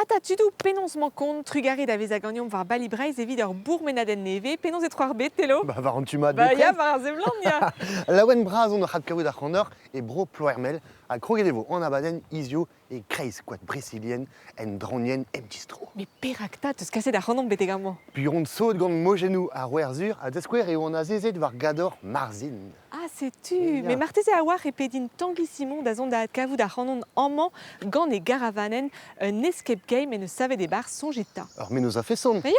tu penonsement compte trugare davez a gagnon var balibreiz evit ur bourmenadenn neve, penons e troar bet, telo? Var an tu mat Ba ya, var zemlant, ya. Laouen braz on ur kaout ar c'honneur e bro ploermel a krogedevo an abadenn izio e kreiz koad bresilien en dronien em distro. Mais perakta, teus kaset ar c'honom betegamañ. Puron saut gant mojenou a rouerzur a deskouer eo an a zezet var gador marzin. Ah, sais-tu, Ya. mais marteze a war e pedin Tanguy Simon da zon da ad kavout ar c'honon amman gant e garavanen un escape game en eus savet e bar sonjeta. Ur menos a feson. Ya.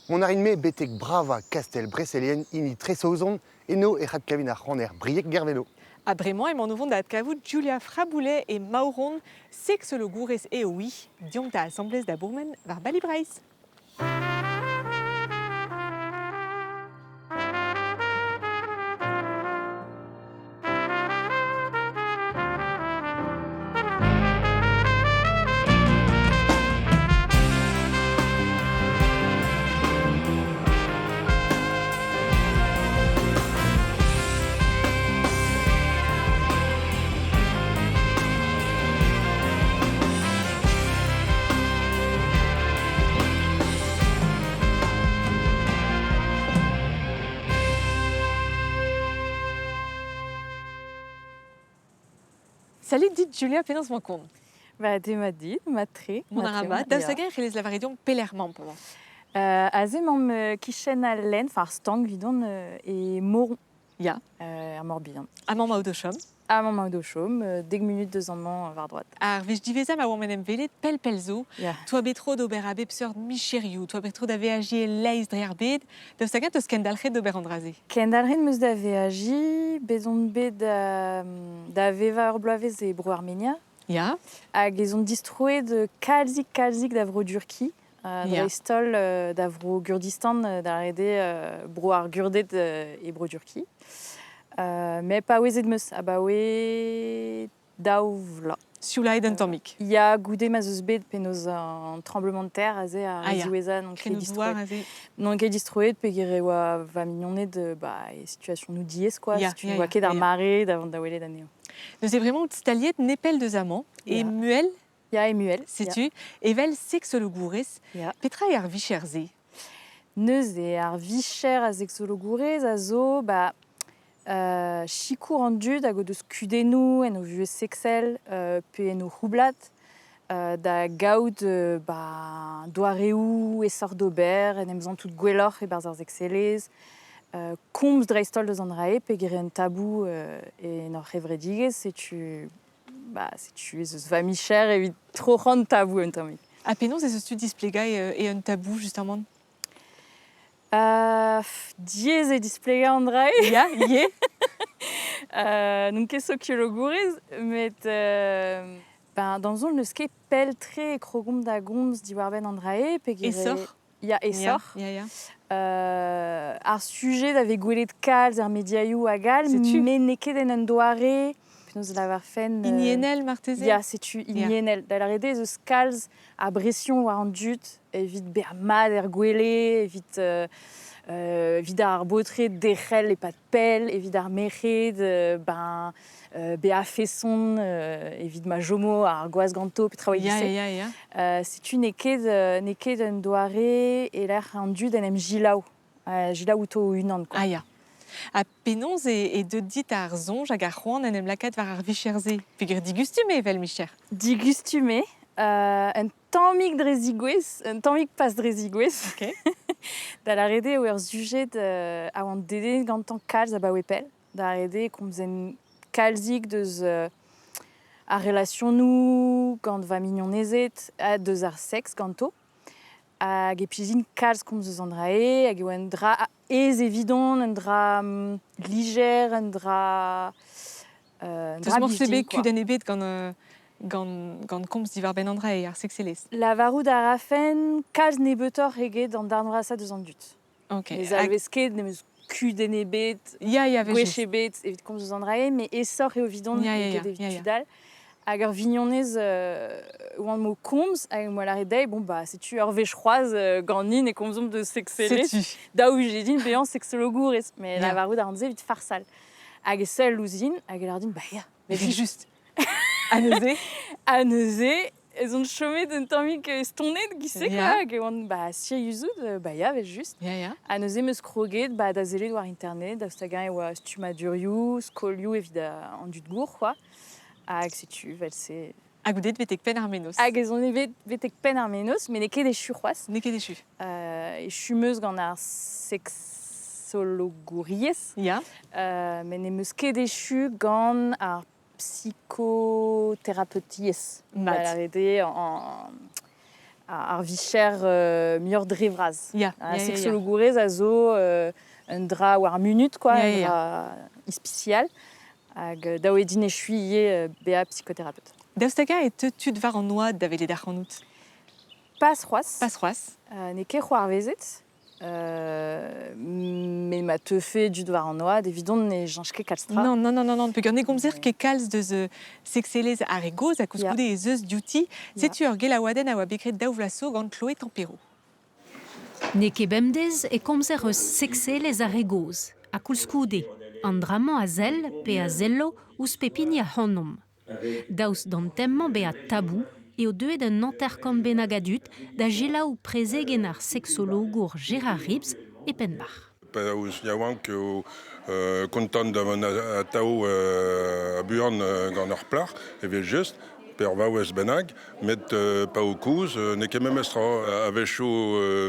Mon arin me betek brava kastel breselien ini tresaozon eno e c'had kavin ar c'honer briek gervelo. A bremañ emañ novon da ad kavout Julia Fraboulet e Mauron sexolo gourez e oui, diomp da assemblez da bourmen var balibreiz. Salut, dit Julia, penonsement compte. Bah, de ma dit, ma tre. Mon araba, dav sagen relez lavaredion pelerman pendant. Azem kichen a len, far stang vidon e moron. Ya, Ar morbihan. amant ma odochom. A man ma do chom, 10 minutes deus an man var droite. Ar vez divezam a oan menem velet pel zo. Ya. Toa betro d'ober a bep seurt micherioù, toa betro da veagie leiz drear bed, dav sagen teus kendalc'het d'ober an draze. Kendalren meus da veaji, bezon bet da veva ur bloavez e bro Armenia. Ya, Hag ezon distroet kalzik da vro Durki. Ya. Dre stol da vro Gurdistan da rede bro ar Gurdet e bro Durki. Me pa oezet meus, a ba oe daou vla. sioulaet an tammik. Ya goude ma zeus bet penaos an tremblement de terre a ze a Ah, ya. reziweza non ket Krenou douar distroet. a ze. Non ket distroet pe gire oa va mignonet de e situation nou diez quoi. Ya, Si tu ya, vois ya, ket ar ya. mare davant da welet aneo. Deus e vraiment staliet nepel deus amant. Et Ya. muel, Ya e muel. sais-tu, evel sexolo gourez. Ya. Petra e ar vicher ze. Neus e ar vicher a zexolo gourez a zo chikour an dud hag o deus kudennou en o vuez sexel pe en o roublat da gaout doareoù e sort d'ober en emzan tout gwelloc'h e barz ar zexelez. Komz dreistol deus an rae pe gire un tabou en ur revredigez setu ez va micher evit tro c'hant tabou un tammik. A penons e seus tu displegai e un tabou justement. Diez e displega an rae. Ya, ye. Donc ket so kilo gourez, met dans zon neus ket pel tre e krogomp da gomz diwar ben an drae, pe gire... Essor. Ya, essor. Ya, ya. Ar sujet d'ave gwelet kalz ar mediaioù a gal, Setu. me ne ket en un doare, penaos lavar fen... Inienel marteze. Ya, setu inienel. Da la rede eus kalz a bression war an dut, evit ber mad er gwele, evit ar botre derc'hel e pat pel, evit ar merc'hed, be a feson, evit ma jomo ar goaz ganto, pe traoù Ya, dise. ya, ya. Setu ne ket un doare e l'er an dud en em jilaou. Jilaou to unan, quoi. Ah, ya. A penons e deud dit ar zonj hag ar c'hoant en em lakat var ar vicher ze. Peogwir digustume evel, micher. Digustume, un tammig drezigouez, un tammig pas drezigouez. Ok. Da la rede o ur sujet a oant dede gantan kalz a ba wepel. Da la rede komzen kalzik deus a relation nou gant va mignonezet a deus ar sex ganto. Hag e pizin kalz komz eus an drae, hag eo un dra ez evidon, un dra liger, un dra Teus morsebe quoi. kudenn ebet gant komz diwar ben an drae ar sexelez. Lavaroù da rafen, kalz ne betor eget an darnourasa deus an dut. Ok. Ez alvez ket nemeus kudenn ebet, Ya, ya, vez. gwech ebet, evit komz eus an drae, me essor eo vidon Ya, ya, ya, ket evit ya, ya. tudal. Hag ur vignonez oant mo komz, hag mo la redei, setu ur vech c'hoaz gant nin e komzomp deus sexelez. Sais-tu. Daou jedin bezañ sexolo gourez, me Ya. lavaroù da ranze evit farsal. Hag e seul ouzin, hag e lar din, ya, Mais c'est juste. A neuze. a neuze, Elles ont chômé d'un temps que stoned, qui sait Ja. quoi, que on bah si yuzud, bah ya juste. Ja. A neuze meus kroget, bah da zelet war internet, da stagan e oa stumadurioù, skolioù evida an dud gour, quoi. Hag setu, vel se... A goudet vetek pen ar menos. Hag ez on evet vetek pen ar menos, mais ne ket e churoaz. Ne ket echu. E chumeus gant ar sexologouriez, Ja. mais ne meus ket echu gant ar psychotherapeutiez. Mat. Bal arrede ar vicher mior drevraz. Ja. Sexologourez a zo un dra war minut, quoi, Ja, un ja. dra ispicial. Hag daou edin echuie BA psychothérapeute. Daoustaka et te tud var an oad da vele d'ar c'hanout. Pas roaz, Pas c'hoaz. ne ket c'hoar vezet, mais ma teufe dud war an oad, evidon ne janch ket kalstra. Non. Peogwir ne gomzer ket kalz deus sexelez ar e goz a kousgoude e zeus duty. Setu ur gelaouadenn a oa bekret daou vlaso gant Chloé Tempero. Ne ket bemdez e komzer eus sexelez ar egoz, a koulskoude, an dramañ a zel pe a zello ouz pepini a c'hannom. Daoust d'an temman be a tabou eo deuet un anterkant bennak a dud da gelaou prezegen ar sexologour Gérard Ribs e Penbach. Paouz yaouank eo kontant d'avant a tao a buan gant ur plar, evel just, per vaouez bennak, met pao kouz, ne ket memes tra a vecho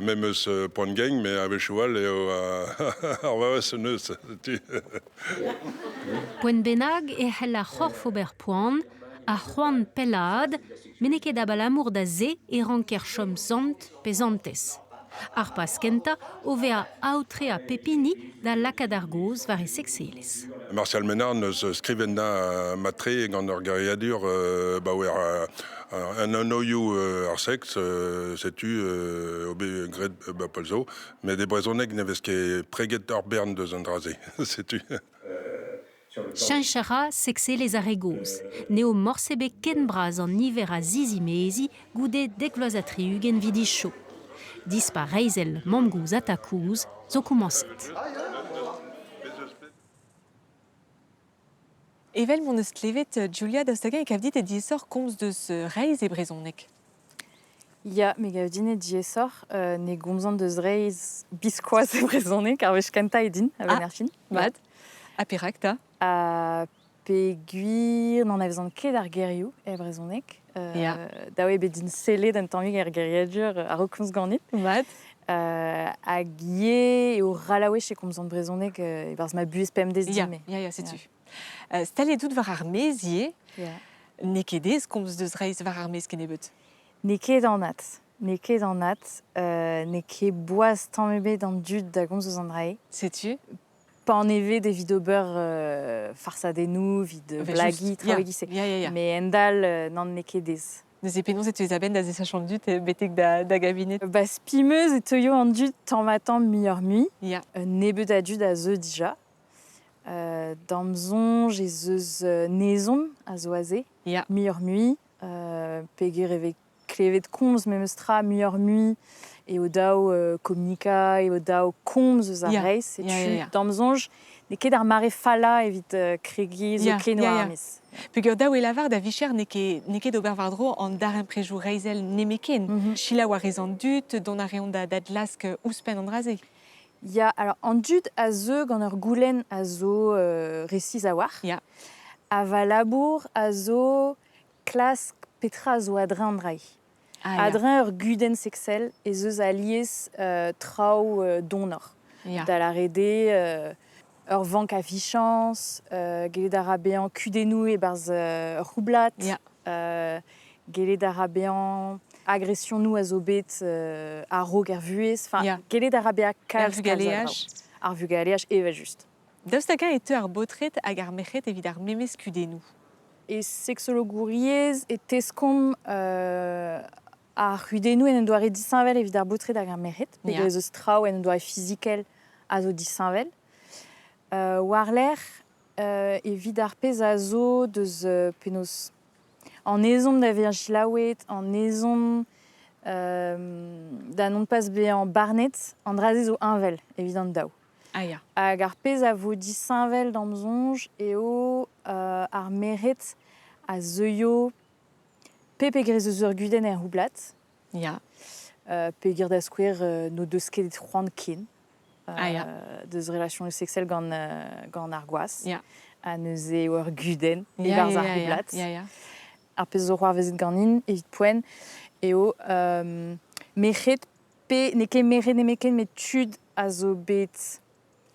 memes poan geng, me a vecho al eo ar vaouez neus. Poen bennak e c'hell ar c'horf ober poan, a c'hoant pellad, men ne ket abalamour da ze e ranker chom zant pe zantez. Ar pas kenta ove a aotre a pepini da lakad ar goz var e sexelez. Martial Ménard neus skrivenna matre gant ur gariadur ba oer un anoioù ar sex, setu obe gret ba polzo, met de brezhoneg nevez ket preget ur bern deus an draze, setu. Chanchara sexelez ar egoz. Neo morsebe ken braz an niver a zizi-mezi goude dekloazatriug en vidi chaud. Dispa reizel mamgouz atakouz zo koumanset. Evel mon eus klevet Julia daoustaka e kavdit e diesor komz deus reiz e brezhonek. Ya, me gaudine diesor, ne gomzant deus reiz biskoaz e brezonek, ar vech kenta edin, a ben fin. Mat. A perak ta. A peguir, n'en avezan ket ar gerioù e brezonek. Ya. Daou e bedin sele d'an tammig ar geriadur ar rokomz ganit. Mat. A gie eo ralaouech e komzant brezonek e barz ma buez pemdez Ja, dime. setu. Stallet var ar mezie, Ya. ne ket ez komz deus reiz var ar mez ken ebet. Ne ket an nat. Ne ket boaz tammebet an dud da gomz eus an drae. Setu. Pa an eve de vid ober farsadennou, vid blagi, traoegise. Ja. Mais endal n'an ne ket ez. Deus e penaos e tu ezabenn da zesachan dut e betek da gabinet. Ba spimeuz e teuio an dud tamm mior mui. Ja. Nebet a dud a zeu dija. Damzonj e zeus nezon a zo aze. Ja. Mior mui. Peger eve klevet komz memeus tra mior mui. Eo daou komunika, eo daou komz eus ar Ja. reiz. Ja. Damzonj, ne ket ar mare fala evit kregi zo keno ar miz. Peogwir daou e lavar da vicher ne ket ober vardro an dar imprejou reizel nemeken. Chila war ez an dut, don a reont da dlask ouspen an draze. Ya, alors an dud a zeu gant ur goulenn a zo resiz a war. Ya. A va labour a zo klask petra a zo adre an drai. Adre ur gudenn sexel ez eus a liez traoù donor. Ja. Da la rede ur vank a vichans, gelet a rabean kudennou e barz roublat. Ja. Gelet a rabean agression nou a zo bet a rog ar vuez. Ya. Gelet a rabea kalz vugaleaj. ar vugaleaj e va just. Daoustaka e teu ar botret hag ar mec'het evit ar memes kudennou. E sexologouriez e teskom ar kudennou en doare disinvel evit ar botret hag ar mec'het. Ya. Peg eus traoù en doare fizikel a zo disinvel. War l'er evit ar pez a zo deus penaos an ezon da virgilaouet, an ezon da non pas be an barnet, an draze zo invel, evident daou. Ah ya. Hag ar pez a vo disinvel damzonj eo ar meret a zeuio Peger eus ur guden houblat. Ja. Peger da skouer no deus ket c'hoant ken. Ja. Deus relations sexuelles gant ar gwas. Ja. A neus ur guden, Ja, e-barzh ja, ar ja, ja. houblat. Ja, ja. Ar pezh zo c'hoar vezit gant in, evit poen. Eo mechet ne ket mechet nemeken, met tud a zo bet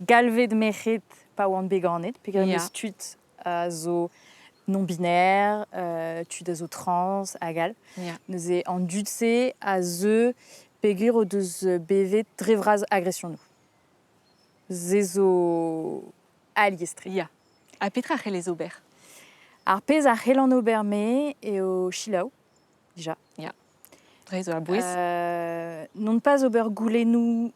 galvet mechet pa oan beganet. Peger Ja. neus tud a zo non-binaire, tud a zo trans, agal. Ja. Neuze an dudse a ze pegur o deus bevet drevraz agression nou. Ze zo aliestre. Ja. A petra c'hell ez ober. Ar pez ar c'hell an ober me eo chilaou, dija. Dre zo a bouez. Non pas ober goulenou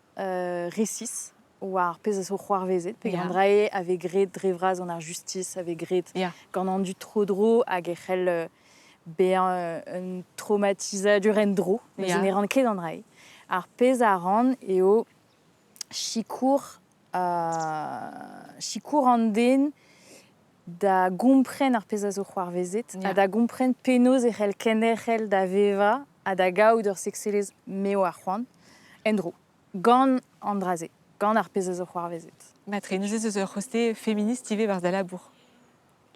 resis, ou ar pez a zo c'hoar vezet, pe Ja. gant drae ave gret drevraz an ar justice, ave gret Ja. gant an dud tro-dro hag e c'hell un traumatisadur en dro, mais Ja. ne ran ket an drae. Ar pez a ran eo chikour an den da gompren ar pez a zo c'hoar vezet, Ja. a da gompren penoz e c'hell kenerc'hel da veva, a da gaout ur sexelez meo ar c'hoant, en dro. Gant an draze, gant ar pez a zo c'hoar vezet. Matre, nous ez ur c'hoste féministe ive barz da labour.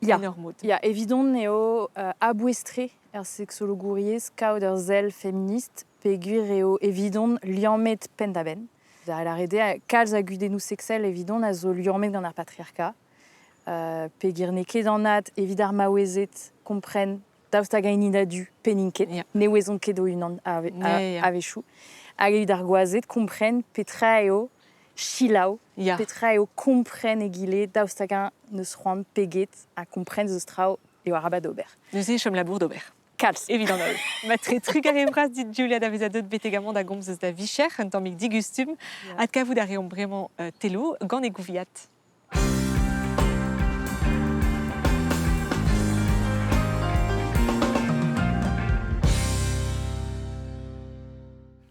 Ya. Enormod. Ya, evidon eo abouestre er sexologouriez kaout ur zel feminist pegur eo evidon liamet pen da ben. Da la rede kalz a gudenou sexel evidon a zo liamet gant ar patriarka. Pegur ne ket an nat evit ar maouezet kompren daoust hag aini da du peninket. Ya. Ne oezon ket o unan Ne, ya. avechou. Hag evit ar goazet kompren petra eo chilaou. Ja. Petra eo kompren egile daoust hag an neus c'hoant peget a kompren zeus trao eo arabat ober. Nous ez chom labour d'ober. Kalz. Évident. Matre, trugar e bras dit Julia da vezadot betegamon da gomz eus da vicher, un tammig digustum, ad kavout a reom bremañ telo, gant e gouviat.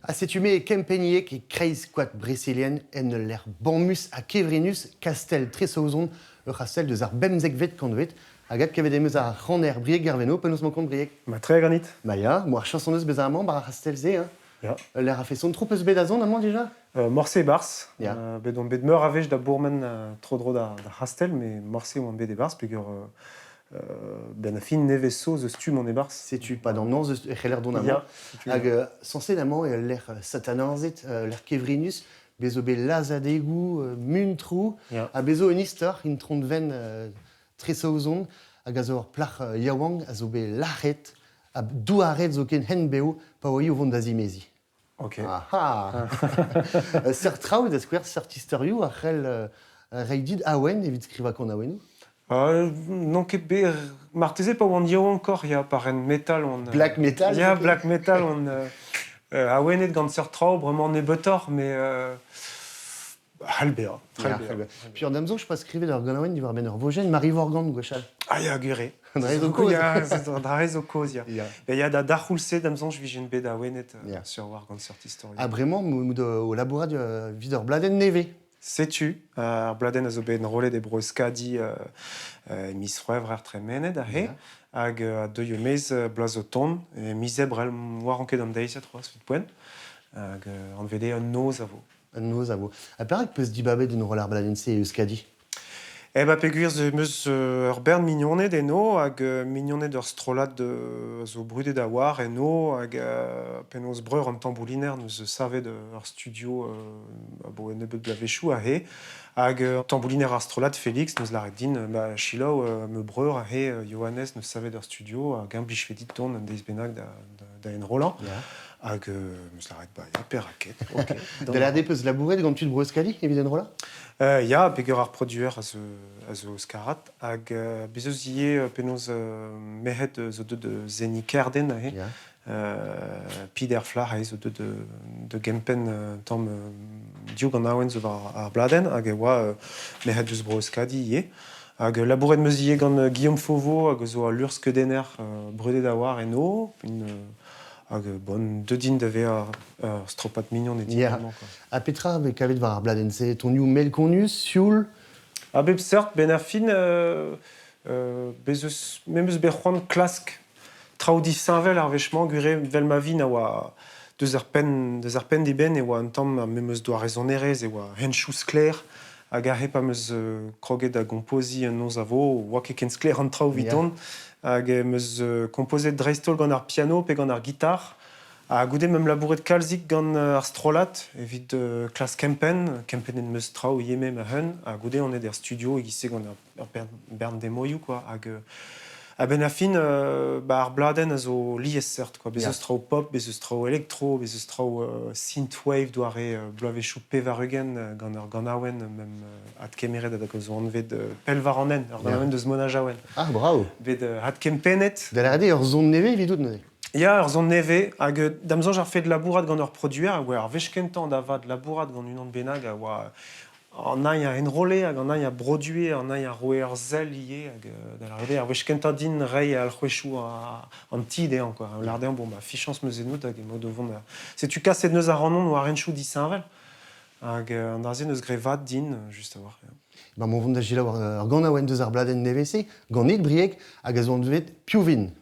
Acetume kempeniek e kreiz quat brésilien en l'er banmus a kevrinus kastel tresaozon ur c'hastel deus ar bemzek vet kant hag kevet emeus ar c'haner brieg gerveno penaos man kont brieg. Ma très granit. Maia, mo ar chansoneus bez ar bar ar c'hastel ze, hein. Ja. L'er a fait son trop eus bet a zon amant déjà. Morse bars. Ja. Bet on bet meur avech da bourmen tro-dro da hastel, mais morse oan bet e bars, pegur ben a fin nevez so zeus tu mon e bars. Setu pas dans non e c'heller don amant. Ja. Hag sensé d'amant l'er satananzet, l'er kevrinus, bezo bet lazadegou, muntrou, Ja. a bezo un istor, in tron ven tresaozon, hag a zo ur plach yaouang, a zo bet lachet, a douaret zo ken hen beo, pa oio vont da zimezi. Ok. Aha. Ser traoù da skouer ser tistorioù a c'hell reidid awen evit skriva kon awenou. Non ket bet marteze pa oan yo encore, ya par en metal on... Black metal. Ya, black metal on... awenet gant ser trao, bremañ ne betor, mais... Halbea. Puis en damzo, je pas skrivet d'ur gant awen diwar ben ur vojen, Marie Vorgand gwechal. Ah, ya, gure. Dre zo koz. Ya, dre zo koz, ya. Ya. Ya da darhoulse damzon vijen bet awenet Ya. sur war gant ser tistorioù. Ah, bremañ, moud o labourad vid ur bladen neve. Setu, ar bladen a zo bet en rolet e broskadi mis c'hoevr ar tremenet a he, hag a deuio mez blaz o ton, mis ebrel war anket an deiziat c'hoaz fit poen, hag an vede an noz a vo. An noz a vo. A perak peus dibabet un roller bladen se euskadi. Ba pegur ze meus ur bern mignonet eno, hag mignonet ur strolat zo brudet da war eno, hag penaos breur an tambouliner neus savet ur studio a bo en ebet blavechou a he, hag tambouliner ar strolat Félix neus laret din, chilaou me breur a he Johannes neus savet ur studio, hag un blij fedit ton an deiz bennak da en Roland, hag neus laret ya per raket. Ok. Da la peus labouret gant tud broskadi, evit en roller. Ya, pegur ar produer a zo skarat, hag bezouz ie penaos mehet zo de zeni kerden a he, Ya. pider flar a he zo de gempen tamm diou gant aouen zo war ar bladen, hag e oa mehet deus broskadi ie. Hag labouret meus ie gant Guillaume Fauveau hag zo a lurskedener brudet a war eno, hag bon deudin da ve ar stropat mignon e Ya. din. A petra ve kavet war ar bladen se tonioù melkonus, sioul. A bep seurt, ben ar fin, bezeus memeus bet c'hoant klask traudi savel ar vechement gure vel ma vin a oa deus ar pen diben e oa un tamm me eus doa rezonerez e oa henchous clair hag a hep am eus kroget a gompozi un noz a vo oa ket ken skler an trao viton hag em eus kompozet dreistol gant ar piano pe gant ar gitar a goude mem labouret kalzik gant ar strolat evit klas Kempen en meus trao yeme ma hun a goude on er studio e gise gant ar bern demoioù quoi hag a ben a fin ar bladen a zo liez cert quoi bezeus trao pop bezeus trao elektro bezeus trao synthwave doare bloavechou pevarugen gant ur ganaouen mem at kemeret a zo anvet pel var an en ur ganaouen deus mona jaouen Ah, bravo. bet at kempenet Da la rede ur zon neve vidout neuze. ya ur zon neve hag damzanj ar fet labourat gant ur produer hag ar vechkentan da vat labourat gant unan benag a oa an aï a enrole hag an aï a broduer an aï a roe ur zel ie hag da la rede ar vechkentan din rei al c'hwechou an tid ean quoi lardern bon ba fichans meus enout hag mod o vont setu kaset neus ar anon o ar renchou disañvel hag an darzen eus grevat din just a war Ba mon vont da gila ur ganaouen deus ar bladen nevese, gant nit brieg hag a zo anvet piovin.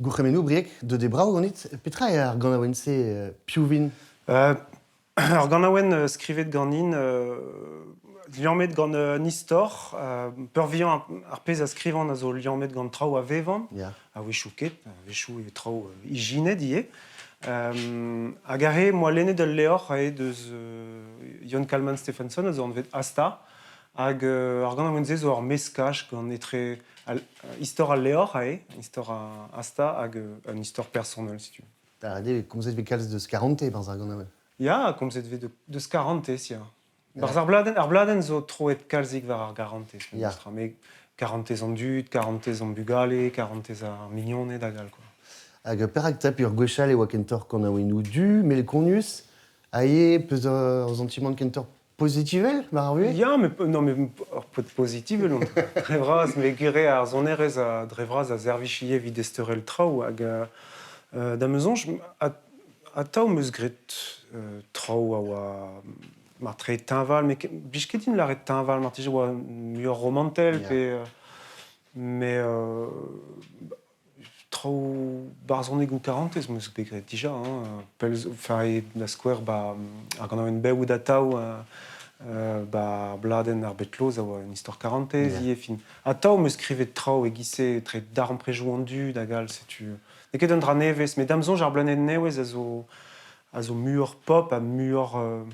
Gouremenu briek de debrao ganit petra e ar ganawense piuvin. Alors gant aouen skrivet ganin liamet gant nistor peurvian ar pez a skrivan a zo liamet gant trao a vevan Ya. a wechou ket, wechou e trao iginet ie. Hag are moa lenne del leor a deus Jon Kalman Stephenson a zo an vet asta hag ar gant aouen zo ar meskaj gant etre istor al leor a istor a asta hag un istor personnel si tu veux. T'as dit comme ça, kalz de 40 par ar ganawen. Ja, kom zet vet deus 40 ja. Barz ar bladen zo troet kalzik war ar 40 Ja. Me 40 an dud, 40 an bugale, 40 ar mignonne da gal, quoi. Hag perak tap ur gwechal e oa kentor kanawenou du, mel konus, aie peus ur sentiment kentor positivel, mar ar vue? Ja, non, mais pot positiv elon. Drevraz, me gire ar zonerez a drevraz a zervichie vid esterel trao hag da meuzonj a tao meus gret trao a oa mar tre tinval, mais bichketin l'arret tinval, mar tije oa muur romantel, Ja. mais trao barzoneg ou 40 meus begret dija, enfin da square ar gant aouen beoù da tao ar bladen ar betloz a oa un istor 40 ie fin. A tao meus skrivet trao e gise tre darm prejou an du da gal, setu. Ne ket un dra nevez, mais damzonj ar blanet nevez a zo muur pop a muur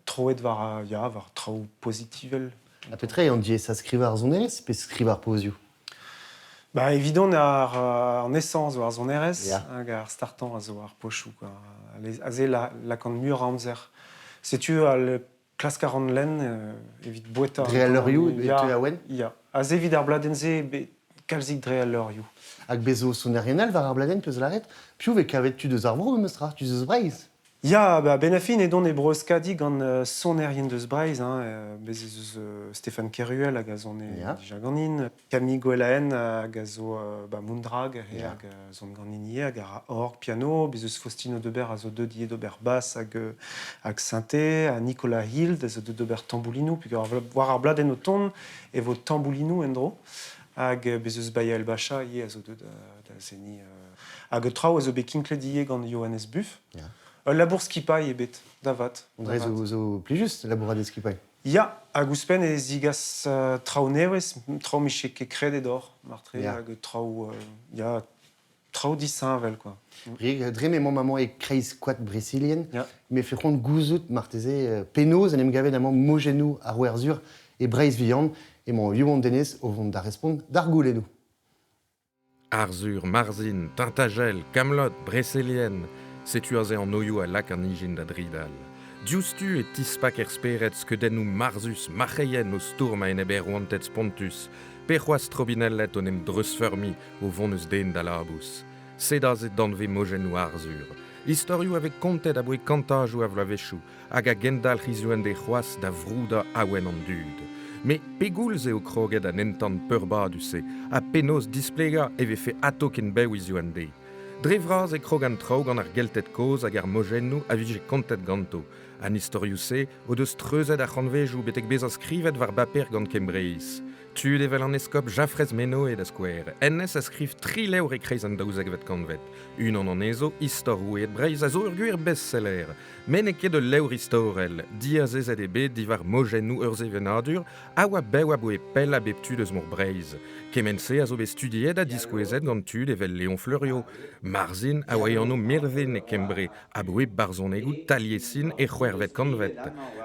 troet var trao positivel. A petra e an die sa skriva ar zonerez, pe skriva ar pozio. Bah évident ar naissance ar zonerez Ja. hag ar startan a zo ar pochou, quoi. A ze la kant muur a amzer. Setu al klas 40 len evit boeta. Dre al leurioù e te aouen? Ja. A ze evit ar bladenze kalzik dre al leurioù. Hag bezo sonerienal var ar bladen peus laret, piou ve kavet tu deus ar vro meustra, tu deus breiz. Ja, benafin e don e breuskadi gant sonerien deus breiz, bez eus Stéphane Keruel hag a zon Ja. dija ganin, Camille Goelaen hag a zo Moundrag Ja. hag zon ganin ie hag ar org piano, bez eus Faustino Debert a zo deud ie d'ober bass hag synthé, a Nicolas Hild a zo deud d'ober tamboulinou, puis war ar bladen o ton e vo tamboulinou endro, hag bez eus Baya El Bacha ie a zo deud da zeni, hag trao a zo bet kinklet ie gant Johannes Buff. Ja. Labour skipai ebet, davat. On dre zo pli just labourade skipai. Ja, hag ouspenn e zigas trao nevez, trao michek e kredet or, martre, Ja. hag trao, trao disinvel, quoi. Briek, dre me maman e kreiz quat brésilien, Ja. me fe c'hont gouzout marteze penoz en em gavet amant mogenou ar werzur e breiz vihan, e mon viouan denez o vont da respond d'ar goulenou. Arzur, Marzin, Tintagel, Camelot, Bresselienne, setuaze an oioù a lak an ijin da dridal. Dioustu et tispak er speret skedennou Marzus, Macheien o stourm a en eber oantet spontus, perroaz trobinellet on em dreus fermi o vont eus den da labous. Sedaz et danve mogenou Arzur. Historiou avec kontet a boe kantaj ou a vlavechou, hag a gendal c'hizouan de c'hoaz da vrouda awen an dud. Me pegoulz eo kroget an entan peurbadusse, a penos displega eve fe ato ken beou izouan de. Drevraz e krogan trao gant ar geltet koz hag ar mojennou a vije kontet ganto. An historiouse o deus treuzet ar c'hanvejou betek bez a skrivet war baper gant kembreiz. Tud evel an eskop jafrez meno e da skouer. Ennes a skriv 3 leur e kreiz an daouzek vet kanvet. Un an ezo, istorou et breiz a zo ur gwir bestseller. Men ket de leur istorel. Di a zezet e bet divar mojennou ur zevenadur, a oa bew a boe pel a beptud eus mor breiz. Kemense a zo be studiet a diskouezet gant tud evel Léon Fleurio. Marzin a oa anno merven e kembre, a boe barzonegou taliesin e c'hwervet kanvet.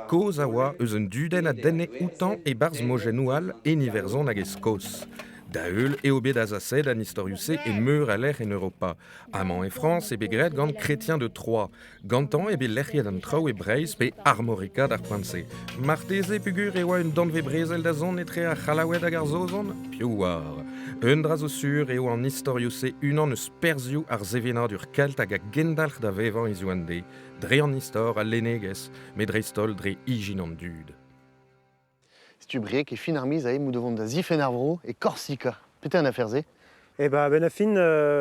Koz a oa eus un duden a denne outan e barz mojennou al e niverzon hag eskos. Da eul e obe da zased an historiouse e meur a lec'h en Europa. Amant e France e begret gant Chrétien de Troyes. Gantan e be lec'hiet an trao e breiz pe armorica d'ar poanse. Marteze pugur e oa un danve brezel da zon etre a c'halawet hag ar zozon? Piou war. Un dra zo sur e oa an historiouse unan eus perzioù ar zevenadur kelt hag a gendalc'h da vevan izouan de. Dre an istor a lenegez, met dre stol dre ijin an dud. Stu briek e fin ar miz a emou devant da zif en ar vro e Corsica. Pete an aferze? Benafin,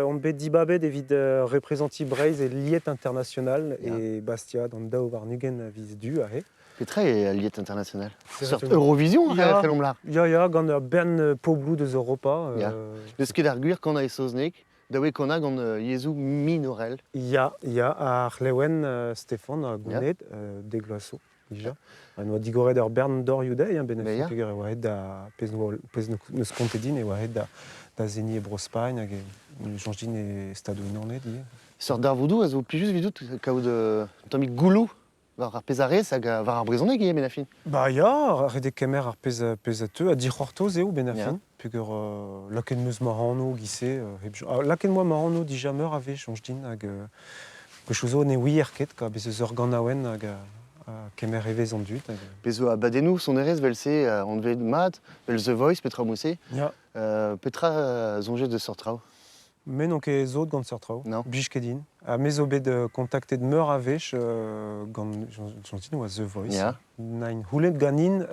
on bet dibabet evit reprezenti breiz e liet international e Bastia d'an daou war nugen a viz du a he. Petra e liet international. Sort Exactement. Eurovision Ja. felom lar. Ja, gant ur bern poblou deus Europa. Ja. Deus ket ar gwir kant a e soznek, Dawe kona gant Yezu minorel. Ya, ar lewen Stéphane a gounet de glaso, déjà. On va digoret ur bern d'or youdei, ben Mais ya. a peger oaret da pez neus kontedin e oaret da zeni e brospagne hag jonge din e stado inornet, ie. Sort d'ar voudou, a zo plijus vidou kaout tamik goulou var ar pezarez hag var ar brezhoneg ben a fin. Ba ya, ret e kemer ar pez a teu, a dir c'hortoz eo ben a Ya. fin. Peger laken meus marano gise, laken moa marano dija meur ave jonge din hag gochozo ne oui erket, ka bez eus ur gant aouen hag kemer evez an dut. Pezo a badenou son erez vel se an devez mat, vel The Voice petra mousse. Ya. Petra zonjet de sortrao. Men on ket zot gant seurtrao. Non. Blij ket din. A mez o bet kontaktet meur avech gant, j'en din oa The Voice. Ya. Nain houlet ganin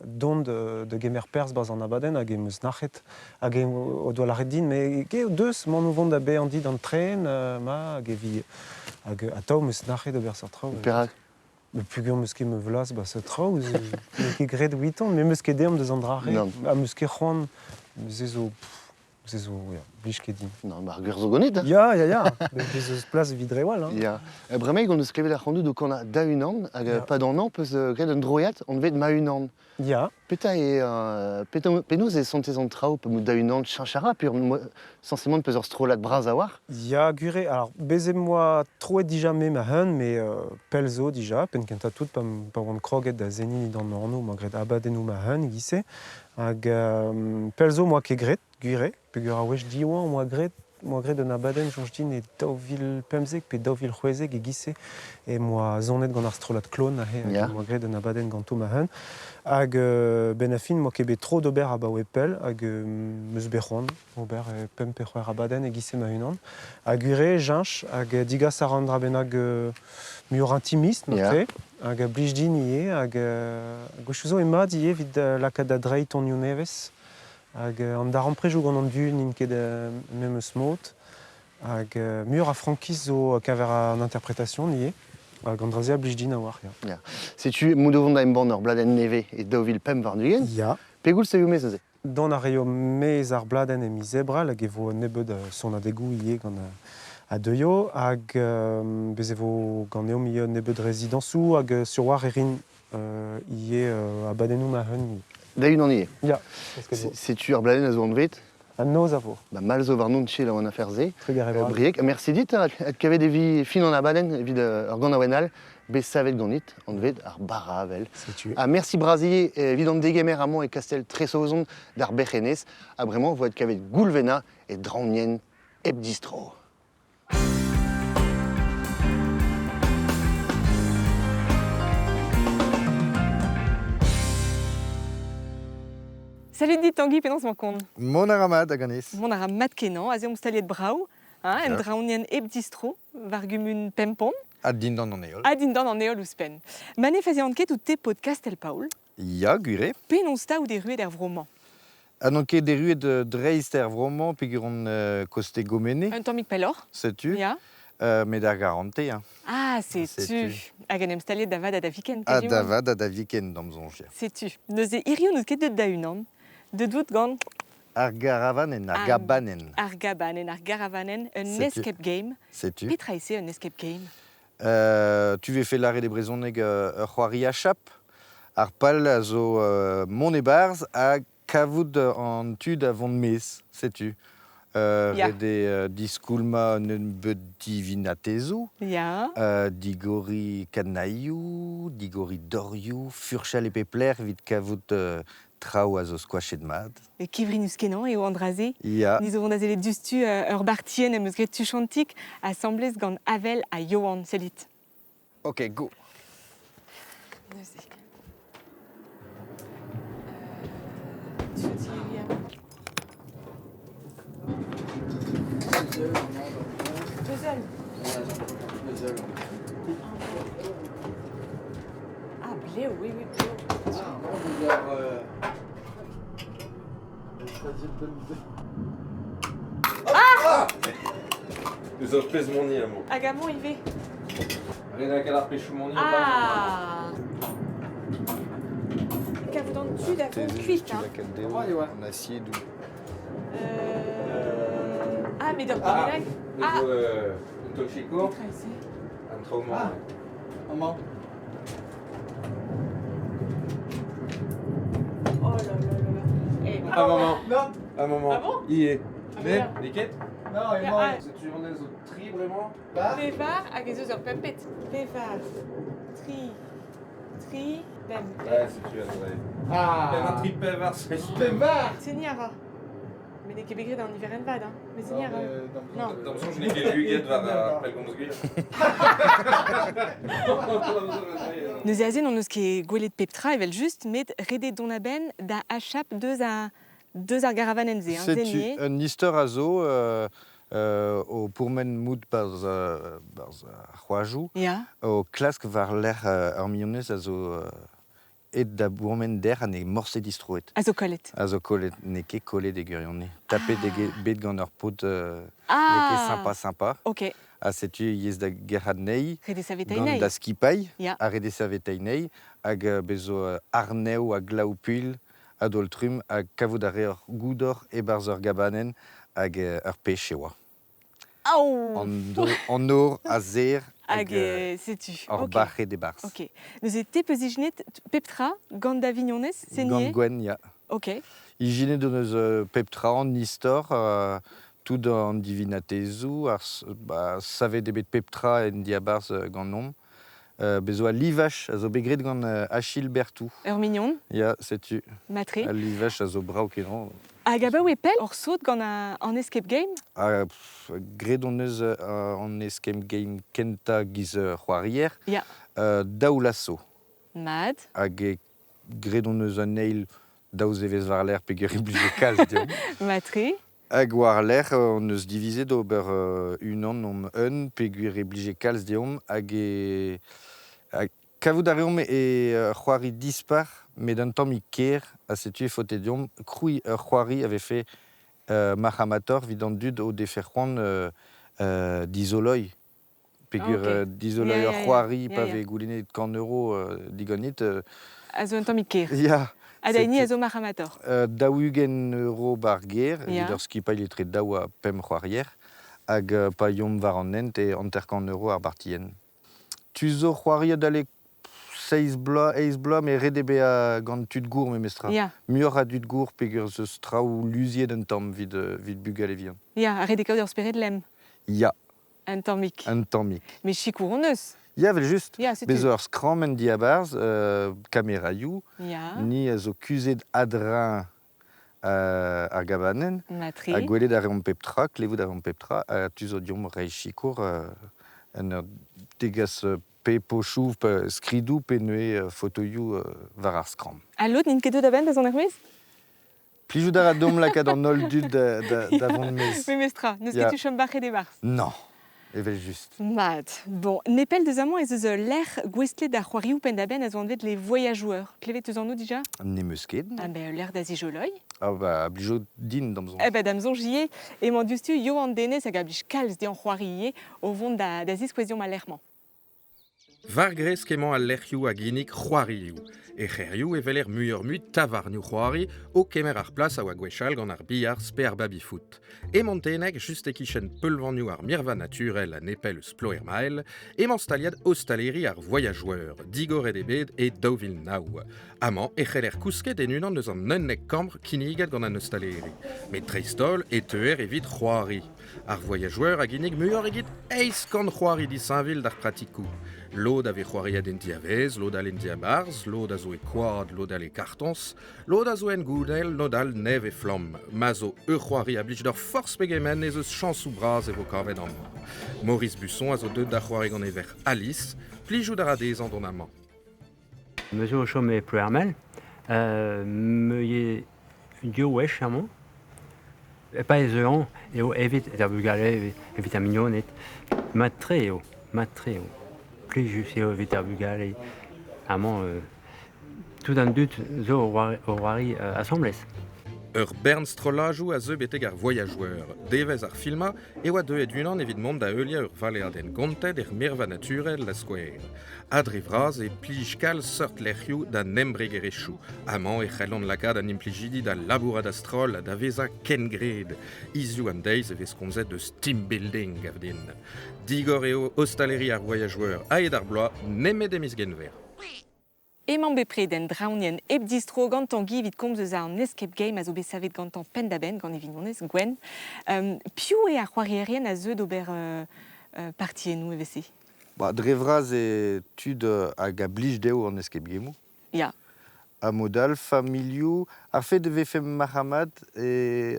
dont de gemer pers baz an abaden hag eus nachet hag o doa laret din, me ge deus man o vont da be an dit an tren ma hag evi hag atav meus nachet ober seurtrao. Perak. Me pugur meus ket me vlas ba seurtrao, me ket gret 8 ans, me meus ket deom deus an drare. Non. A meus ket c'hoant, zezo, ja, blij ket din. Non, bah, gur zo gonet. Ya. Bez eus plaz vidrewal, hein. Ya. Bremeg on eus klevet ar c'handoù do kona da unan, hag Ya. pa d'an an peus gret un droiat on devez ma unan. Ya, Peta e penaos e santez an trao pe mou da unan chanchara, puis sensément peus ur strolat braz a war. ya gure, alors bezem moi troet dija me ma hun, mais pelzo dija, pen kenta tout pa oan kroget da zeni dan orno, ma gret abaden ou ma hun, gise, hag pelzo moi ke gret, gure, pegur a wech di oan, moi gret un abaden, jonge din e daouvil pemzek, pe daouvil c'hwezek e gise, e moi zonet gant ar strolat klon, Ya. moi gret un abaden ganto ma hun, hag ben a fin, moi ke bet tro d'ober a ba wepel, hag meus bec'hoan, ober pem pe c'hwer abaden e gise ma unan, hag ure, jinch, hag digas a randra ben hag mur intimist, Ya. notre, hag blij din ie, hag gochouzo e mad ie vid lakad a dreit on iounevez, hag an dar amprejou gant an dul nin ket mem eus mot, hag mur a frankiz zo kaver an interpretation ie, hag an drazia blij din a war, ya. Setu mou vont da emban ur bladen neve e daouvil pem var nugen. Ya. Pegoul se youmez neuze. Don a reo mez ar bladen e miz ebral hag evo nebeud son adegou ie gant a deio hag bez evo gant eom ie nebeud rezidansou hag sur war erin ie abadenou ma hun. Da unan ie. Ya, Setu ur bladen a zo an vet. an noz a vo. Ba mal zo var non tche la oan afer ze. Treger ebral. Briek, merci dit, ad kavet evi fin an abaden, evit ur gant awenal, bez savet ganit, an vet ar bara avel. Setu. Merci Brasier, evit an degemer amant e kastel tresozon d'ar bec'henez, a bremañ voet kavet goulvena e draognien eb distro. Salut dit Tanguy, penons ma kon. Mon aramad a ganes. Mon a mat kenan, a zeom staliet brau, en Ja. draounien eb distro, vargumun pempon, A din dan an eol. a din dan an eol ouspen. Mane faziant ket ou te podcast el Paul, Ya, gure. penons ta ou des rues der vroman. An an ket de rue de dreister vroman pegur an koste gomene, Un tammik pelor, setu, ya. met ar garante. Ah, c'est C'est tu. tu. Hag en em staliet da vad a da viken. A davad a da viken dam zonje. C'est tu. Neuze irio neus ket deud da unan, de dout gant Ar garavanen, ar Ah. gabanen, ar gabanen, ar garavanen, un C'est tu. escape game. setu. Petra ese un escape game. Tu ve fe lare de brezhoneg ur c'hoari a chap, ar pal a zo mon e barz a kavout an tud a vont mez, setu. Ya. Rede diskoulma neun beud divinatezo, Ya. digori kanaiou, digori dorioù, furchal e pepler vid kavout traoù a zo squashet mad. E kivrinus kenan eo andraze. Ya, Niz o vont azelet dustu ur bartien em eus gret tuchantik assemblez gant avel a Johan, selit. ok, go. Ah, bleu, oui, oui, bleu. Eus ur pez moni amañ. Agamon, il va. Ren a galar pechou moni Ah. Kav d'an tu da font cuit, hein. En acier doux. Ah, mais dans Copenhague. Ah, Untuk Chico, Petra ici. un trauma. Maman. Oh là là là là. Eh, Un moment. Non, Un moment. Ah bon? Il est. Ah, Mais, voilà. Niket? non, et Ja, moi. ah. C'est une des autres tri vraiment? Pevar hag eus ur pempet. Pevar, tri, bem. Ouais, c'est tu as vrai. Ah. Un trip Pevar, c'est Pembar. Seniara. Mais n'est ket begret an hiver en vad, hein. Mais seniara. Non. Dans le sens, je n'ai qu'à lui, il va pelgomsgil. Neus azen on eus ket gwelet peptra evel just met rede don a ben da achap deus ar garavanenze, hein, C'est zenier. un histoire à zo au pourmen mood barz Roajou, Ja. au clask var l'air armionnes à zo et da bourmen d'air ane morse distroet. A zo kollet. À zo collet neke collet des gurionne. Tapé des bed gant ur pot neke Ah, sympa. ok. À setu yes da gerhad nei. Rede savetai Gant nei. da skipai, Ja. a rede savetei nei, hag bezo arneu a glaupul, a doltrum, hag kavout a re ur goudor e barz ur gabanen hag ur pech oa. Au. En or a zer Hag setu. ur Ok. barre de barz. Ok. Neus e te peuzijinet peptra gant da vignonez, Gant senier. gwen, ya. Ok. Igine de neus peptra an istor, tout an divinatezou, savet debet peptra en dia barz gant nom. Bezo a livach, a zo begret gant Achille Bertou. Ur mignon, Ya, setu. matre. A livach a zo brau kenan. Hag a ba oe pel ur saut gant an escape game. Gredon eus an escape game kenta giz c'hoarier, Ya. daou lasso. Mad. Hag gredon eus an eil daou zevez war l'air peogwir e blije kalz deom. Matre. Hag war l'air on eus divize d'ober unan om un peogwir e blije kalz deom hag kavout a reom c'hoari dispar met d'un tamm ker a setu e fote deom kroui c'hoari avait fait Mahamator vidant dud o defer c'hoant d'izoloi. Peogwir Ok. d'izoloi Ya, ur ya, ya. c'hoari Ya, pa ya. ve goulennet kan euro digonit. A zo un tamm ker. Ya. A daini a zo maramator. Daougen euro bar ger, Ya. vid ur skipa il etre daou a pem c'hoarier, hag pa yom var an ent e anterkan euro ar bartien. Tu zo c'hoari d'alle 6 bla, mais redebe a gant tud gour me mestra. Ya. Muur a dud gour peogwir zeus traoù luziet un tamm vid bugal e vian. Ya, a rede kaout ur speret lem. Ya, Un tammik. un tammik. Me chikour on eus. Ya, vel just. Ya, setu. Bezo ur skram en diabarz, kameraioù, Ya. ni a zo kuzet adrin ar gabanen, Matre. a gwelet a reom peptra, klevout a reom peptra, a tu zo diom reiñ chikour en ur degas pe pochou, skridou, pe neue fotoioù war ar skram. A lot n'in ket da ben da zon ar mez? Plijou da dom lakaat an ol dud da vont mez. Me mestra, neus Ya. ket tu chom barre de barz. Non, evel just. Mad. Bon, nepel deus amant ez eus l'air gwestlet da c'hoarioù pen da ben a zo an vet les voyageurs. Klevet eus an nou dija? Ne meus ket. Ah ben l'air da zijoloi. Ah ba, plijou din damzon. Eh ben damzon jie, e man diustu yo an denez hag a blij kalz de an c'hoariie o vont da ziskouezion ma lerman. Var grez kemañ al lerc'hioù a ginnig c'hoarioù. E c'herioù e veler muioc'h mui tavarnioù c'hoari o kemer ar plas a oa gwechal gant ar billarz pe ar babifout. E monteneg just e kichen peulvannioù ar mirva naturel a nepel eus ploer mael, e man staliad ostaleri ar voyageur, digoret e bed e daouvil naou. Amañ e c'heller kousket en unan eus an neunnek kambr kinniget gant an ostaleri. Met treistol e teuer evit c'hoari. Ar voyageur a ginnig muioc'h egit eiz gant c'hoari disañvil d'ar pratikoù. Lod ave c'hoariad en diavez, lod al en diabarz, lod a zo e koad, lod al e kartons, lod a zo en goudel, lod al nev e flam. Ma zo e c'hoari a blij d'ur forz pegemen ez eus chansou braz e vo kavet an. Maurice Busson a zo deud da c'hoari gant e ver Alice, plijou da radez an don amañ. Me zo chom e plouermel, me ye dio wech amañ, e pa ez ean, eo evit et ar bugale, evit ar mignonnet, matre eo. Plus just eo evit ar bugale, amañ, tout an dut zo o roari assemblez. Ur bernstrolajou a zeu beteg ar voyageur. Devez ar filma, e oa deuet unan evit mont da eulia ur valeadenn gonted mirva naturel la skouer. Adre vraz e plijkal sort lerc'hioù da nembregerechou. Amañ e c'hellon lakad an implijidi da labourad astrol da veza kengred. Iziou an deiz e vez komzet deus team building gav din. Digor eo ostaleri ar voyageur a ed ar bloaz nemet emiz genver. Emañ bepred en draounien eb distro gantan givit komz eus an escape game a zo bet savet gantan pendaben, gant evit nonez, Gwen. Piou e ar c'hoarierien a zeu d'ober partienou e vese? Dre vraz e tud hag a blij deo an escape game. Ya. A modal, familiou, ar fe de vefe Mahamad e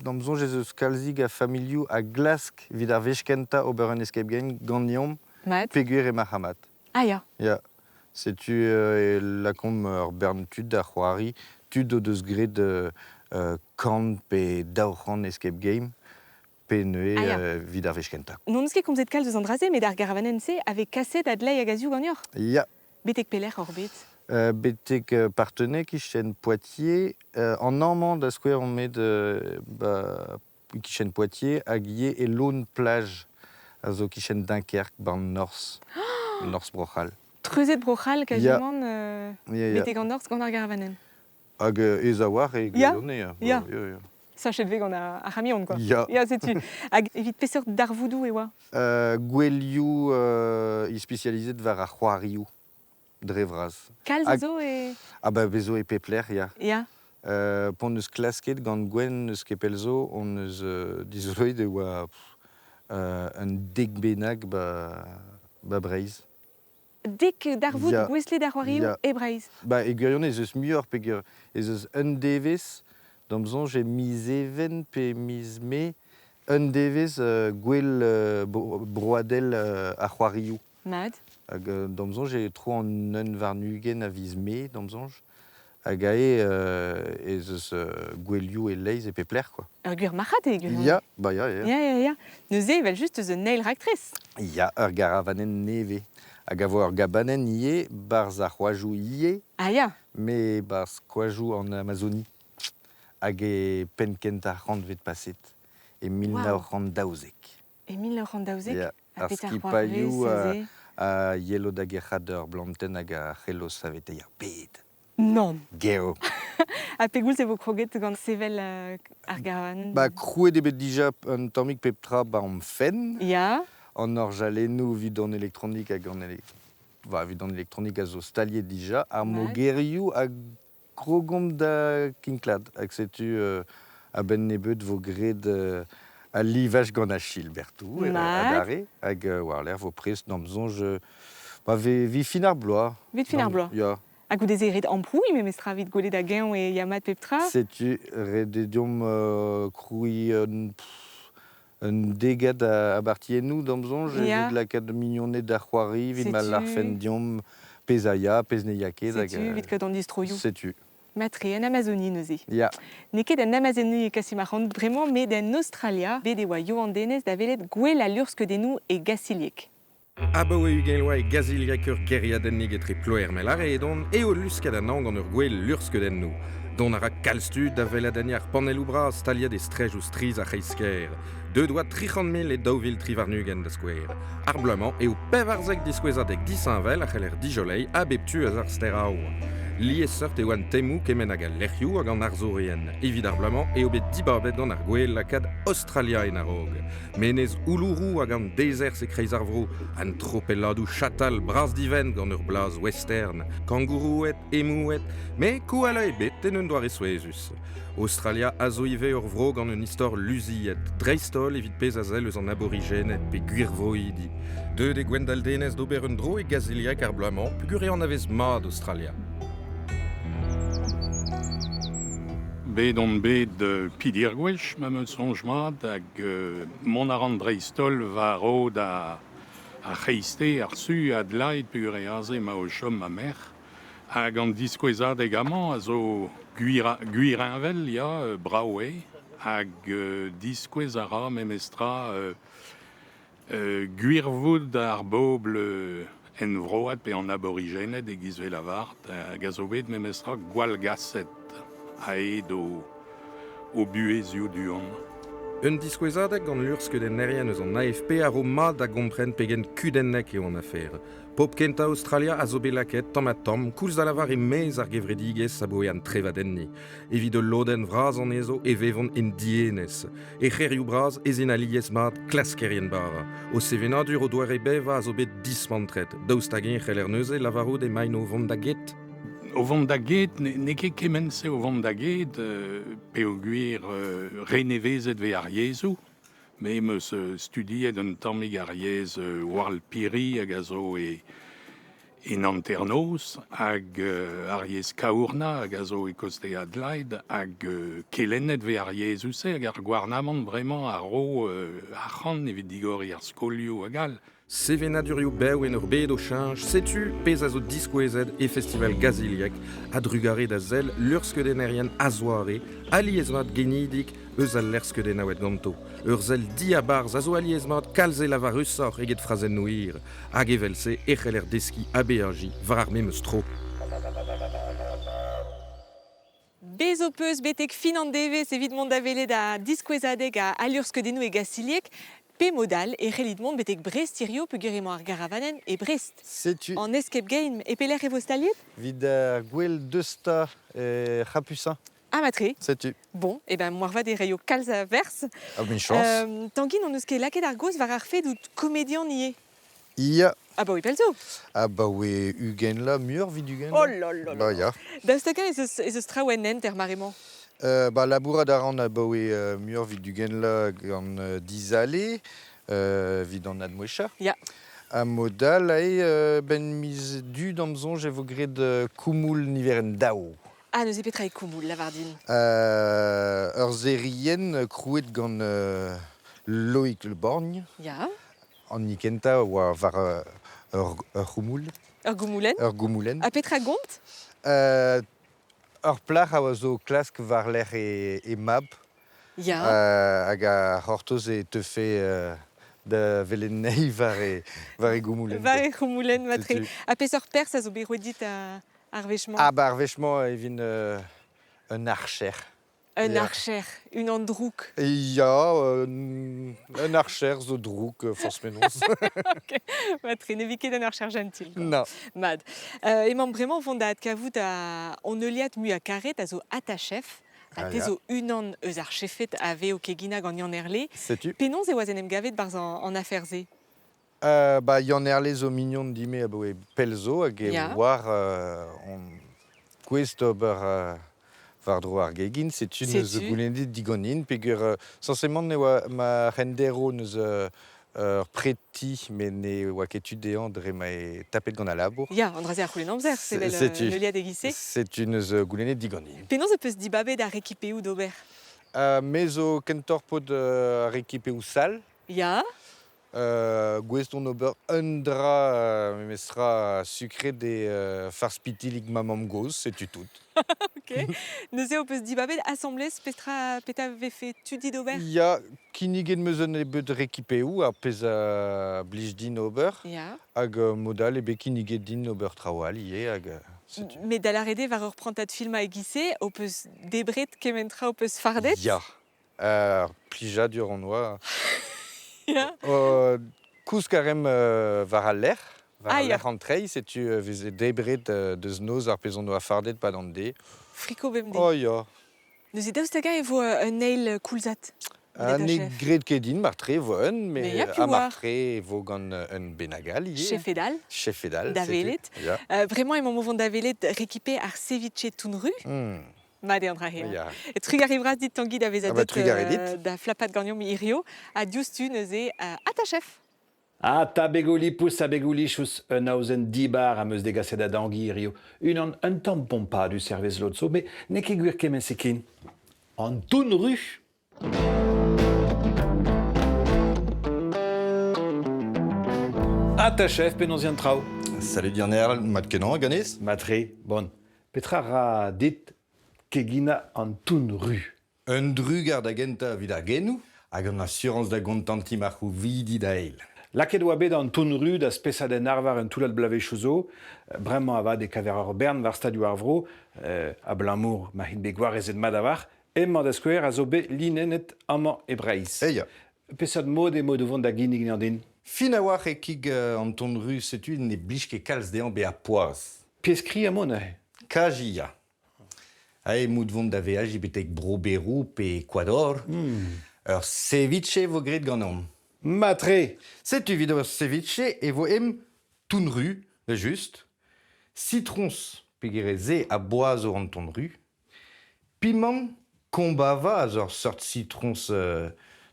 damzon ez eus kalzig a familiou a glask vid ar vechkenta ober an escape game gant niom, Mat? peguer e Mahamad. Ah ya. Ya. Setu la kom ur bern tud da c'hoari, tud o deus gret kant pe daoc'han escape game, pe neue vid ar vechkenta. Non eus ket komzet kalz eus an draze, met ar garavanen se ave kaset adlai hag azioù gant ur? Ya. Betek pelec'h hor bet? Betek partenek kichen Poitiers, en Normand da skouer on met kichen Poitiers hag ie e laun plage a zo kichen Dunkerque ban Nors, Nors brochal. Treuzet brochal kajement Ya. betek an ors gant ar garavanen. Hag ez a war e Ya. glone. Ya. Sachet ve gant ar c'hamion, quoi. Ya. Ya, setu. Hag evit peseurt darvoudou e oa? Gwelioù i specializet war ar c'hoarioù, dre vraz. Kalz Hag- zo e... Bezo e pepler, ya. Ya. Pont eus klasket gant Gwen eus kepelzo, on eus dizoloet e oa un dek bennak ba breiz. Dek darvoud Ya. gweslet ar c'hoarioù Ya. e breiz. E gwirionez eus muioc'h peogwir ez eus un devez, damzon j'ai miz even pe miz me, un devez gwell broadel ar c'hoarioù. Mad. Hag damzon j'ai tro an un varnugen a viz me, damzonj. Hag ae ez eus gwellioù e leiz e pepler, quoi. Ur gwir machat e gwir. Ya. Ya. Neuze evel just eus un nail raktrez. Ya, ur garavanen neve. Hag a vo ur gabanen ie, barz ar c'hoajoù ie, Ah ya. me barz c'hoajoù an Amazonie. Hag e penkent ar c'hant vet paset. E 1900 E 1900 Ya, a ar peter skipailloù c'hoarez, a yelo da gerc'had ur blanten hag a c'hellos savet e ar ped. Non. Geo. A pegoul se vo kroget gant sevel ar garavanen. Krouet ebet dija un tammig pep tra am fen, Ya. an ur jalennoù vid an elektronik hag an vid an elektronik a zo staliet dija, ar mogerioù a krogomp da kinklad, hag setu a ben nebeut vo gred a livaj gant a chil bertou, adare, hag war l'air vo prest damzonj vi fin ar bloaz. Vit fin ar bloaz. Ya. Hag o dezeret amprouiñ me mestra vit gwelet a gen e yamat peptra. Setu redediom kroui un degad a bartiennoù damzonj, Ya. vid lakad mignonnet da c'hoari, vid Setu. mal ar fendiom pez a ya, pez ne ya ket. Setu, vit ket an distroioù. Setu. Matre, en Amazonie neuze. Ya. Ne ket en Amazonie e kasimac'hant bremañ, met en Australia, bet e oa yo an denez da velet gwell a lurskeudennoù e gasiliek. Abaoe ugelloa e gaziliek ur geriadennig etre ploer melare edon eo luskad an an gant ur gwell lurskeudennoù. Don a ra kalstud da veladenni ar panelloù bras staliad e strej ou striz a c'heisker. Deux doa 300.000 e daouvil trivarnugen da skouer. Ar bleuman eo pevarzek diskouezat eg disinvel a c'heller dijolei a beptu eus ar steraou. Liez seurt eo an temmoù kemen hag a lerc'hioù hag an arzorien. Evit ar bleuman eo bet dibabet gant ar gwell lakad Australia en arog. Menez oulourou hag an dezer se kreiz ar vro, an tropelladoù chatal bras diven gant ur blaz western, kangourouet, emouet, me kouala e bet en un doare souezus. Australia a zo ive ur vro gant un istor luziet, dreistol evit pez a zel eus an aborigenet pe gwirvoidi. Deuet e gwendaldenez d'ober un dro e gaziliek ar bleuman, pugur e an avez mad Australia. Bet on bet pidir gwech, ma me sonj mat, hag mon a ran dreistol va ro da a c'heiste ar su a dlaid pugur e aze ma o chom ma mer. Hag an diskouezad egaman a zo guirinvel ya braoe, hag diskouez a ra memestra guirvoud ar bobl en vroad pe an aborigenet e gizve lavart, hag a zo bet memestra gwall gasset. aed au buezio duon. Un diskouezadeg gant lursket en erien eus an AFP a ro mat a gompren pegen kudennek eo an afer. Pop kenta Australia a zo belaket tamm a tamm, koulz da lavar e mez ar gevredigez a boe an trevadenni. Evit de loden vraz an ezo e vevon en dienez. E c'herioù braz ezin aliez mat klaskerien bara. O sevenadur o doare beva a zo bet dismantret. Daoust hag c'hell er neuze lavarout e maino vont da get. O vont da get, ne ket kemense o vont da get, pe o gwir renevezet ve ar yezou. Me meus studiet un tammig ar yez war al piri hag a zo en anternos, hag ar yez kaourna hag a zo e koste Adelaide, hag kelennet ve ar yezou se, hag ar gwarnamant bremañ a ro arc'han evit digori ar skolioù hag al. Sevenadurioù bew en ur bet o chanj, setu pez a zo diskouezet e festival gaziliek, a drugare da zel lursket en erien a zoare, aliez mat genidik eus al lersket en aouet ganto. Ur zel di a barz a zo aliez mat kalze lava rusor eget frazen nouir, hag evel se echel er deski a beaji var ar memeus tro. Bez o peus betek fin an devez evit mont da velet a diskouezadeg a lurskedennoù e gaziliek, pe modal e c'hellit mont betek Brest irio peogwir emañ ar garavanen e Brest. Setu. En escape game e pelec'h e vo staliet? Vid ar gwell deusta e rapusin. Ah, matre. Setu. Bon, e ben moarvat e reio kalz a vers. A ben chance. Tanguin on eus ket laket ar goz war ar fet out komedian nie. Ia. Ah bah oui, pelzo. Ah bah oui, ugen la, mur vid ugen. Oh là là là. Bah ya. Daostakan ez eus traouen ent er maremañ. Bah labourad a ran a bah oui, mur vid ugen la gant dizale, vid an admouecha. Ya. A modal ae ben miz du damzonj e vo gret koumoul niveren dao. Ah, neus e petra e koumoul, lavardin. Ur zerien krouet gant Loïc Le Borgne. Ya. An nikenta oa var ur koumoul. Ur goumoulen. Ur goumoulen. A petra gont? Ur plach a oa zo klask var l'er e mab. Ya. Hag a c'hortoz e teufe da velennei var e goumoulen. Var e goumoulen, matre. Setu. A pez ur pers a zo bet redit ar vechman. Ah bah ar vechman e vin un archer. Un Ya. archer, un androuk. Ya, un archer zo drouk, forsmenoz. Matre, ne vike d'un archer gentil. Non. Mad. Emañ bremañ vont da adkavout a on euliat mu a karet a zo atachef. A Ah, te ya. zo unan eus ar chefet a veo kegina gant Yann Erle. Setu. Penons e oazen em gavet barz an afer ze. Bah Yann Erle zo mignon dime a bo e pelzo hag e Ya. war on gwest ober var dro ar gegin, setu neus Setu. goulennet digonin, peogwir sensement ne oa ma rendero neus ur preti, mais ne oa ket tudean dre ma e tapet gant a labour. Ya, an draze ar c'houlen amzer, sevel Setu. neuliat egise. Setu neus goulennet digonin. Penons e peus dibabet ar ekipeoù d'ober. Me zo kentor pod ar ekipeoù sal. Ya. Gwest on ober un dra memestra sucré de farspitilig mamam goz, setu tout. Ok. Neus eo peus dibabet assemblez petra peta vefe tudi d'ober. Ya kiniget meuzon e beut rekipeoù a pez a blij din ober, Ya. hag modal e bet kiniget din ober traoal ie hag setu. Mais da la rede var ur prantat filma egise, o peus debret kementra o peus fardet. Ya. Plija dur an oa. Ya. Kous karem var al lec'h. Var Ah, al ya. lec'h an trei, setu veze debret deus noz ar pezon oa fardet pad an de. Friko bemde. Oh ya. Neus e daostaga e vo un eil koulzat. Ne gret ket din mar tre vo un, Me mais ya piou a mar war. tre vo gant un benagal ie. Chef edal. Chef edal. Da setu. welet. Ya. Bremañ emañ mo vont da velet rekipe ar ceviche tounru. Mad e an dra her. Ya. Et trug arrivras dit Tanguy da vezadot Ah bah, trug a ret dit. da flapat gagnon mi irio. A diouztu neus e atachef. Ah, ta begoli pousse a begolichus un ausen dibar a meus degaset a dangui rio. Un tampon pas du service lotso, mais ne ket gwir kemen sekin. An toun ruch. Ah, ta chef, penonzien trao. Salut Yann Erle, mat kenan ganez? Matre, bon. Petra ra dit kegina an toun ru. Un drug ar da genta vid ar genou, hag an assurance da gontanti marc'hou vidi da eil. Laket oa bet an ton rud a spesadenn arvar un toulat blavechouzo, bremañ ava de kaver bern var stadio ar vro, a blamour ma hin begwarez et madavar, emmañ da skouer a zo bet linenet amañ e breiz. Eia. Pesad mod e mod o vont da ginig n'an din. Fin a war e kig an ton ru setu ne blij ket kalz dean be a poaz. Pieskri a mon ahe. Kajia. Ae mout vont da veaj i betek bro berou pe kwador. Ur ceviche vo gret ganom. Matre. Setu vid ur ceviche e vo em ton ru, da just. Citrons pe gere ze a boaz o an ton ru. Piment kombava a ur sort citrons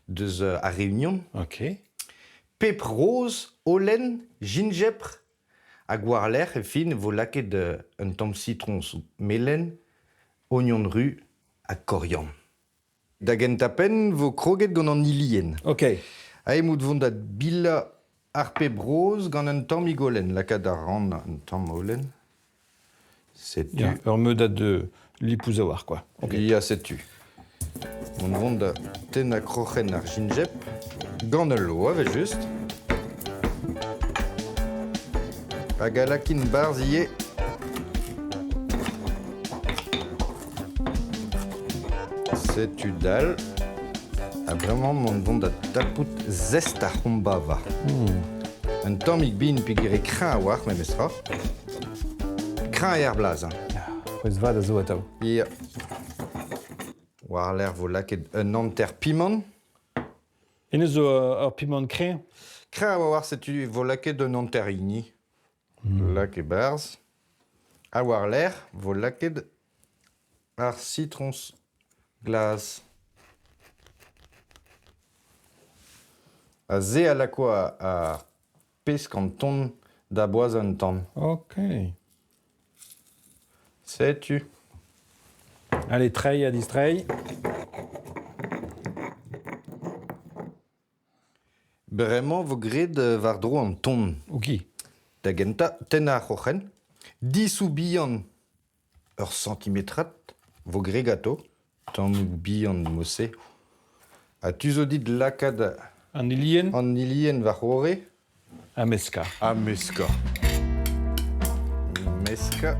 deus a Réunion. Ok. Pep rose, olen, gingembre, a gwarler e fin vo laket un tamm citrons melen, oignon ru a korian. Da gentapen vo kroget gant an ilien. Ok. A emout vont da bila ar pep rose gant un tamm igolen, lakat a ran un tamm olen. Setu. Ja, ur meudad de lipouz a war, quoi. Ok. Ya setu. On vont da ten a krochen ar gingembre, gant ul lo, ave just. Hag a lakin barz ie. Setu dal. A bremañ mont vont da tapout zest a c'hombava. Un tammig bin pe gire kreñ a war, me mestra. Kreñ a er blaz. Prez vad a zo atav. Ya. War l'air vo laket un anter piment. En eus ur piment kreñ. Kreñ a war setu vo laket un anter ini. Laket barz. A war l'air vo laket ar citrons glaz. A ze a lako a pesk an ton da boaz un tamm. Ok. Setu. Allez, trei a distrei. Bremañ vo gret war dro an ton. Ok. Da genta ten a c'hoc'hen. Disou bihan ur centimetrat vo gret gato. Tamm bihan mosse. A tu zo dit lakad An ilien. an ilien war c'hore. A meska. A meska. Meska.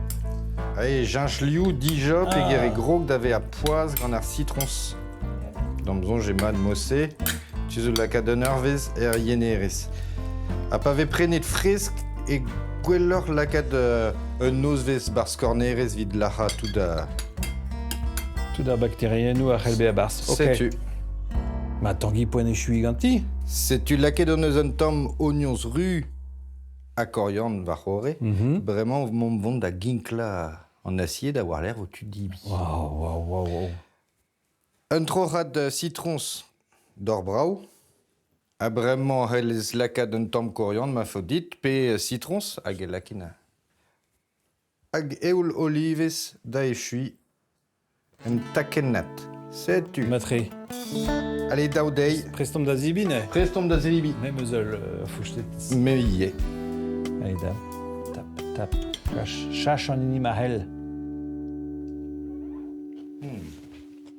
Ae, jinch-liou, dija, pe gere grog d'ave a poaz gant ar citrons. Damzon jet mad mosse. Tu zo lakad un eurvez yenerez. A pa ve prenet fresk e gwelloc'h lakad un nozvez bar skornerez vid lacha tout da... Tout da bakteriennou a c'hellbe a barz. Ok. Setu. Ma tangi poen e chui ganti. Setu lakad un eus un tamm oignons ru a koriand war c'hore. Bremañ mont vont da ginkla an acier da war l'air o tu dibi. Wow. Un troc'hat citrons d'or brau. A bremañ c'hellez lakad un tamm koriand ma fo dit pe citrons hag e lakin a. Hag eoul olivez da e chui un takennat. Setu. Matre. Allez, daou dei. Prestom da zibine. Prestom da zelibi. Même eus fouchtet. Me ie. Allez, da. Tap. Chach an inim a hel.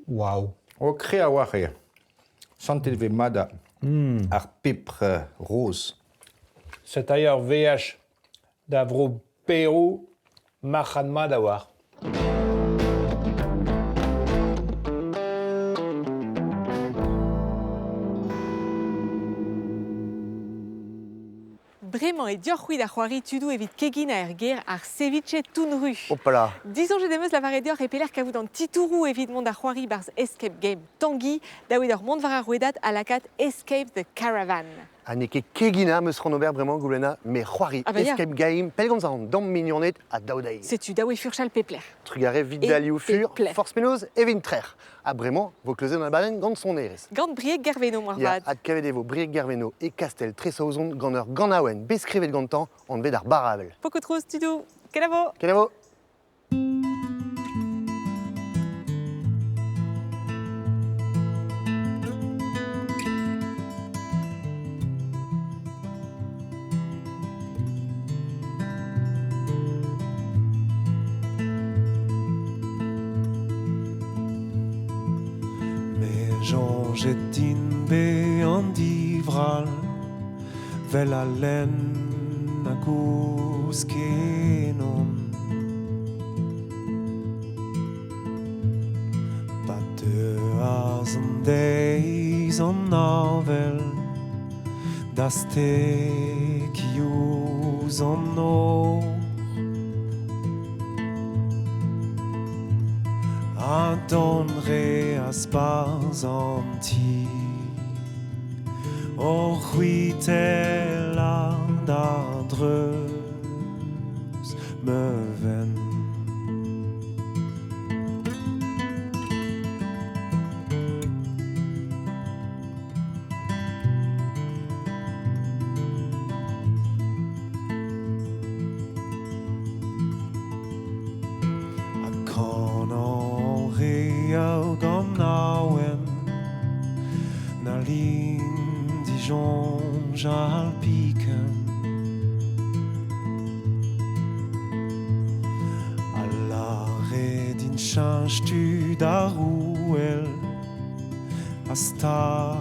Wow. O kre a war e. Santet ve mada ar pepre rose. Set a ur VH da vro perou machan ma da war. Bremañ e diorc'houid ar c'hoari tudou evit kegin a er ger ar ceviche toun ru. Hopala. Dizon jet demeus lavar e deoc'h e pelec'h kavout an titourou evit mont ar c'hoari barz Escape Game Tanguy, daouet ur mont var ar rouedat a lakat Escape the Caravan. Ha ne ket kegina meus ran ober bremañ goulena me c'hoari Ah ba ya. escape game pel gant an dam mignonnet a daoudei. Setu daouet furchal pepler. Trugare vid Et dalioù fur, pepler. force penoz e vin trer. A bremañ vo kleuze dans la baleine gant son erez. Gant brieg gerveno moar Ya vat. ad kavet vo brieg gerveno e kastel tresaozon gant ur ganaouen beskrivet gantan an vet ar baravel. Poko trouz tudou. Kelavo. Kelavo. Jean jetin be an divral velalen agus genom Badøa som deg som navel Das tek jo som nå Adon reas barzom ti Og huitela da drøs møven Jalpiken Allare din change tu da ruel Asta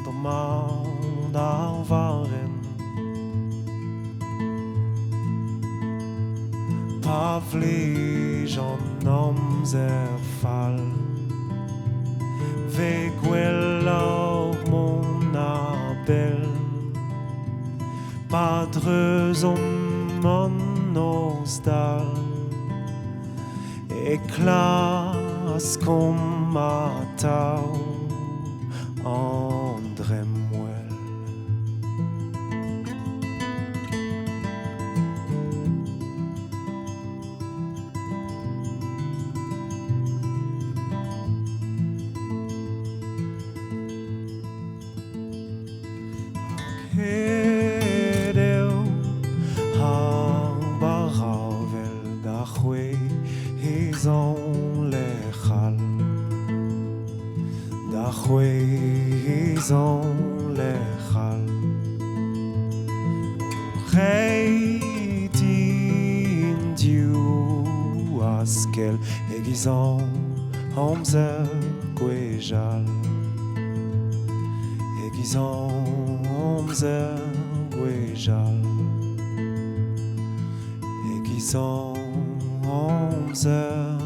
domand av varen Pavle om zerfall Vegueller mon abel Padres om monosdal Éclats comme atau André Muel Juezon lechal Reitin diu askel Egizon homzer gwejal Egizon homzer gwejal Egizon homzer